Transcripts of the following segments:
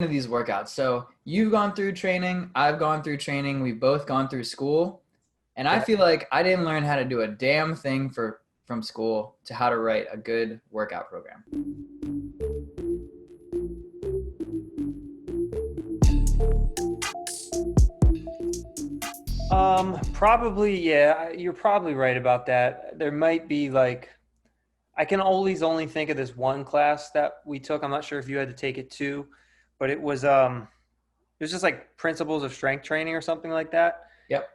Of these workouts. So you've gone through training, I've gone through training, we've both gone through school, and I Yeah. feel like I didn't learn how to do a damn thing from school to how to write a good workout program. Probably, yeah, you're probably right about that. There might be like, I can always only think of this one class that we took. I'm not sure if you had to take it too, but it was just like principles of strength training or something like that. Yep.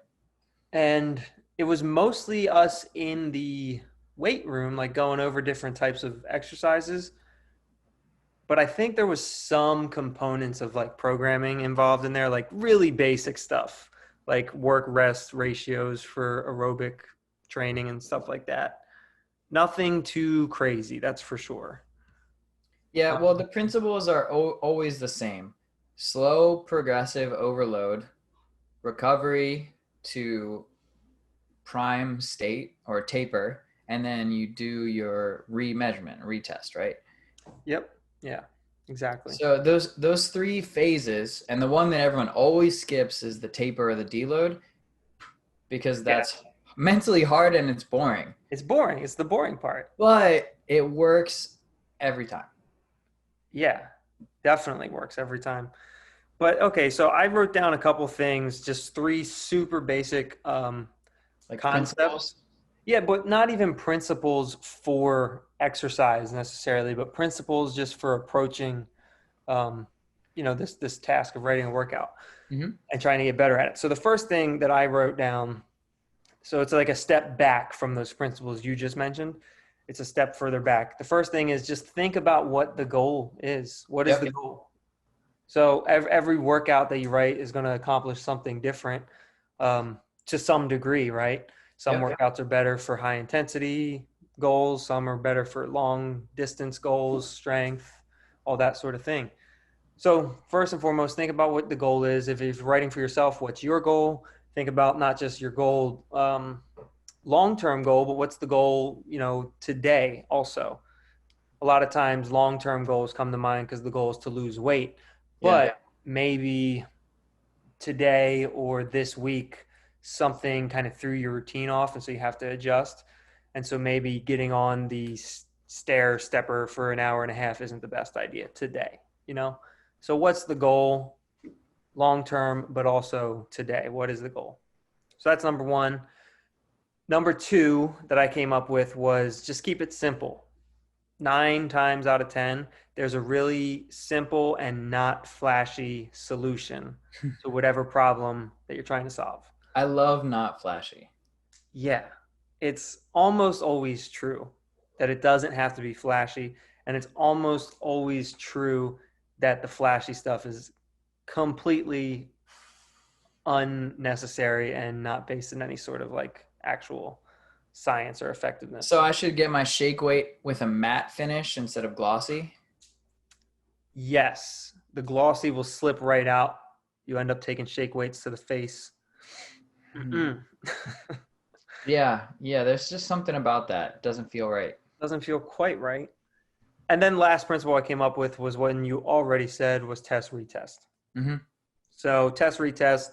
And it was mostly us in the weight room, like going over different types of exercises. But I think there was some components of like programming involved in there, like really basic stuff, like work rest ratios for aerobic training and stuff like that. Nothing too crazy, that's for sure. Yeah, well, Um, the principles are always the same. Slow progressive overload, recovery to prime state or taper, and then you do your remeasurement, retest, right? yep. Yeah, exactly. So those three phases, and the one that everyone always skips is the taper or the deload, because Yeah. that's mentally hard and it's boring. It's boring. It's the boring part. But it works every time. Yeah, definitely works every time. But okay, so I wrote down a couple things, just three super basic Like concepts. principles. Yeah, but not even principles for exercise necessarily, but principles just for approaching, um, this task of writing a workout Mm-hmm. and trying to get better at it. So the first thing that I wrote down, so it's like a step back from those principles you just mentioned. It's a step further back. The first thing is just think about what the goal is. What is the Yep. goal? So every workout that you write is going to accomplish something different, to some degree, right? Some Yep. workouts are better for high intensity goals. Some are better for long distance goals, strength, all that sort of thing. So first and foremost, think about what the goal is. If you're writing for yourself, what's your goal? Think about not just your goal, long-term goal, but what's the goal, today also. A lot of times long-term goals come to mind because the goal is to lose weight, Yeah. but maybe today or this week something kind of threw your routine off, and so you have to adjust. And so maybe getting on the stair stepper for an hour and a half isn't the best idea today, you know? So what's the goal long term, but also today? What is the goal? So that's number one. Number two that I came up with was just keep it simple. 9 times out of 10, there's a really simple and not flashy solution to whatever problem that you're trying to solve. I love not flashy. Yeah, it's almost always true that it doesn't have to be flashy. And it's almost always true that the flashy stuff is completely unnecessary and not based in any sort of like actual science or So effectiveness. I should get my shake weight with a matte finish instead of glossy. Yes, the glossy will slip right out. You end up taking shake weights to the face. Hmm. Yeah, yeah, there's just something about that. Doesn't feel right. Doesn't feel quite right. And then last principle I came up with was when you already said was test retest. Hmm. So test retest.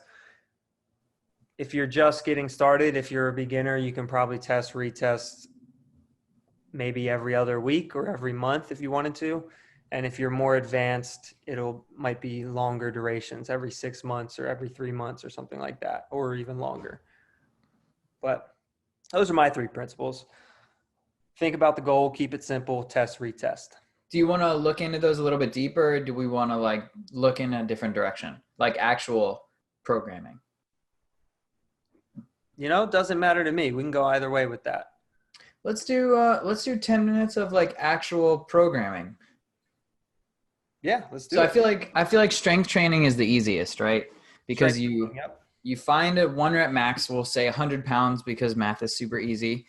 If you're just getting started, if you're a beginner, you can probably test retest maybe every other week or every month if you wanted to. And if you're more advanced, it'll might be longer durations, every 6 months or every 3 months or something like that, or even longer. But those are my three principles. Think about the goal, keep it simple, test, retest. Do you want to look into those a little bit deeper, or do we want to like look in a different direction, like actual programming? It doesn't matter to me. We can go either way with that. Let's do 10 minutes of like actual programming. Yeah, let's So do I it. feel like I feel like strength training is the easiest, right? Because Strength you training, yep. you find a one rep max, we'll say 100 pounds because math is super easy.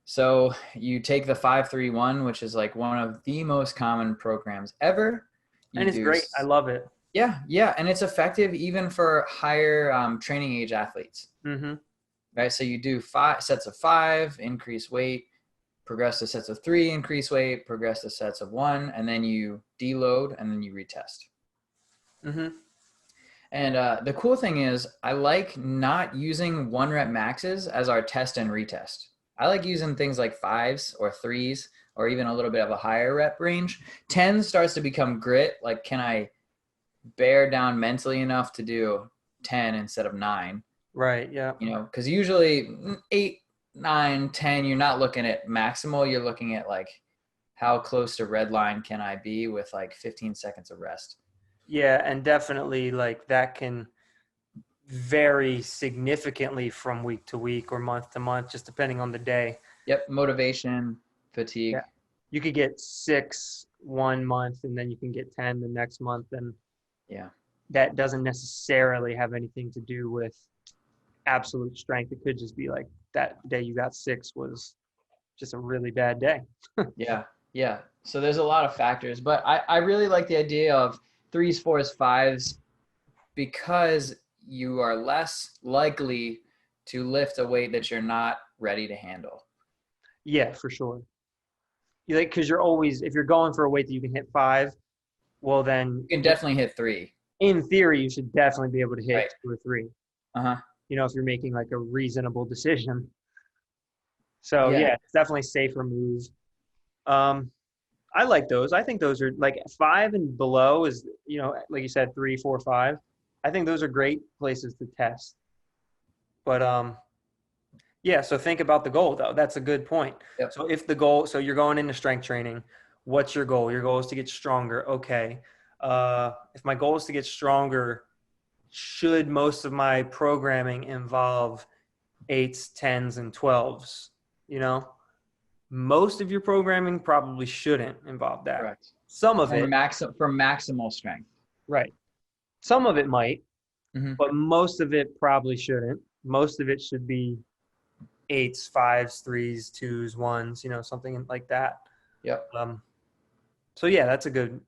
So you take the 5-3-1, which is like one of the most common programs ever. You And it's do, great. I love it. yeah, yeah, and it's effective even for higher training age athletes, Mm-hmm. right? So you do 5 sets of 5, increase weight, progress to sets of 3, increase weight, progress to sets of 1, and then you deload and then you retest. Mm-hmm. And the cool thing is, I like not using 1 rep maxes as our test and retest. I like using things like fives or threes or even a little bit of a higher rep range. 10 starts to become grit. Like, can I bear down mentally enough to do 10 instead of 9? Right. Yeah. Because usually 8, 9, 10, you're not looking at maximal. You're looking at like how close to red line can I be with like 15 seconds of rest. Yeah. And definitely like that can vary significantly from week to week or month to month, just depending on the day. Yep, motivation, Yeah. fatigue. You could get 6 one month and then you can get 10 the next month. And Yeah. that doesn't necessarily have anything to do with absolute strength. It could just be like that day you got 6 was just a really bad day. Yeah, yeah. So there's a lot of factors, but I really like the idea of threes, fours, fives because you are less likely to lift a weight that you're not ready to handle. Yeah, for sure. You like because you're always if you're going for a weight that you can hit 5, well then You can definitely hit three. in theory you should definitely be able to hit Right. 2 or 3. Uh-huh. If you're making like a reasonable decision. So Yeah. yeah, it's definitely safer move. Um, I like those. I think those are like 5 and below is like you said 3, 4, 5. I think those are great places to test. But yeah, so think about the goal though. That's a good point. Yep. So if the goal, so you're going into strength training, what's your goal? Your goal is to get stronger. Okay. If my goal is to get stronger, should most of my programming involve 8s, 10s, and 12s? You know, most of your programming probably shouldn't involve that. Correct. Some of it, For maximal strength. right. Some of it might, Mm-hmm. but most of it probably shouldn't. Most of it should be 8s, 5s, 3s, 2s, 1s, something like that. Yep. Um, so yeah, that's a good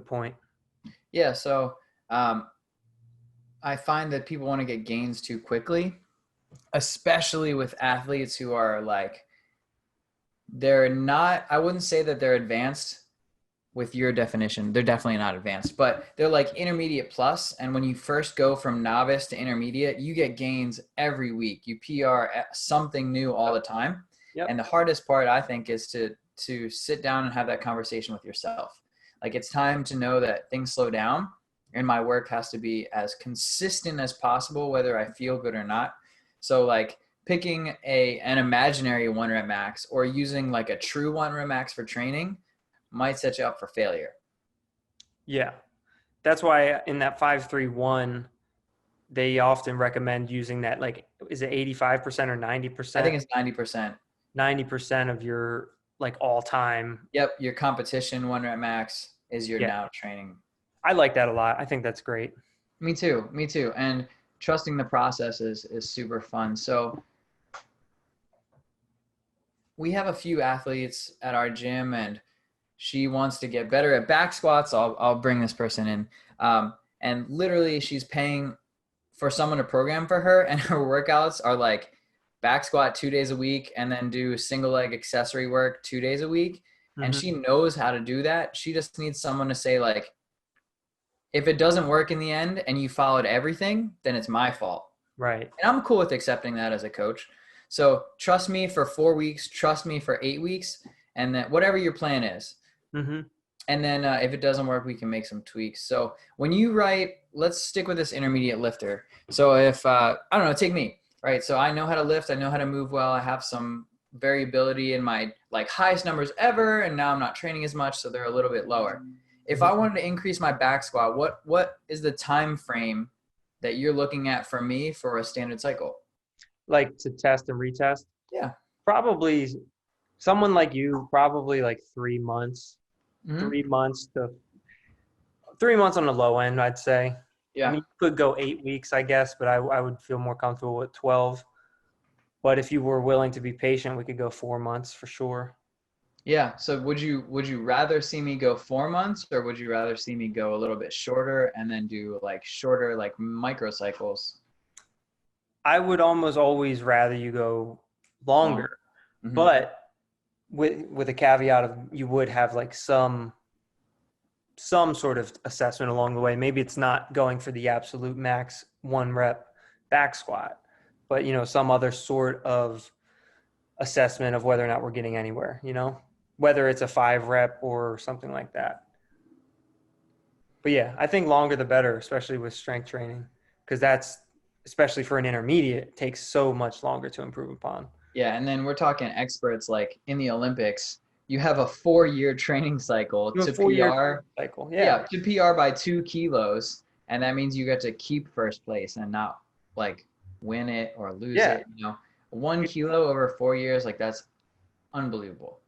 point. Yeah. So um, I find that people want to get gains too quickly, especially with athletes who are like, they're not, I wouldn't say that they're advanced with your definition. They're definitely not advanced, but they're like intermediate plus. And when you first go from novice to intermediate, you get gains every week. You PR something new all the time. Yep. And the hardest part, I think, is to sit down and have that conversation with yourself. Like, it's time to know that things slow down and my work has to be as consistent as possible, whether I feel good or not. So like picking an imaginary 1 rep max or using like a true 1 rep max for training might set you up for failure. Yeah. That's why in that 5-3-1, they often recommend using that, like, is it 85% or I 90%? think it's 90%. 90% of your like all time. Yep, your competition 1 rep max is your Yeah. now training. I like that a lot. I think that's great. Me too. Me too. And trusting the process is super fun. So we have a few athletes at our gym and she wants to get better at back squats. I'll bring this person in. And literally she's paying for someone to program for her, and her workouts are like back squat 2 days a week and then do single leg accessory work 2 days a week. And Mm-hmm. she knows how to do that. She just needs someone to say like, if it doesn't work in the end and you followed everything, then it's my fault. Right. And I'm cool with accepting that as a coach. So trust me for 4 weeks, trust me for 8 weeks, and then whatever your plan is. Mm-hmm. And then if it doesn't work, we can make some tweaks. So when you write, let's stick with this intermediate lifter. So if, I don't know, take me, right? So I know how to lift. I know how to move well. I have some variability in my like highest numbers ever. And now I'm not training as much. So they're a little bit lower. If I wanted to increase my back squat, what is the time frame that you're looking at for me for a standard cycle? Like to test and retest. Yeah. Probably someone like you, probably like 3 months, Mm-hmm. 3 months to 3 months on the low end, I'd say. I Yeah. mean, you could go 8 weeks, I guess, but I would feel more comfortable with 12. But if you were willing to be patient, we could go 4 months for sure. Yeah. So would you rather see me go 4 months or would you rather see me go a little bit shorter and then do like shorter like microcycles I would almost always rather you go long? longer, Mm-hmm. but with a caveat of you would have like some some sort of assessment along the way. Maybe it's not going for the absolute max 1 rep back squat, but some other sort of assessment of whether or not we're getting anywhere, whether it's a 5 rep or something like that. But yeah, I think longer the better, especially with strength training, because that's, especially for an intermediate, takes so much longer to improve upon. Yeah, and then we're talking experts like in the Olympics, you have a 4-year training cycle You have to a 4 year PR. cycle. Yeah, Yeah. to PR by 2 kilos, and that means you get to keep first place and not like win it or lose Yeah. it. 1 kilo over 4 years, like that's unbelievable.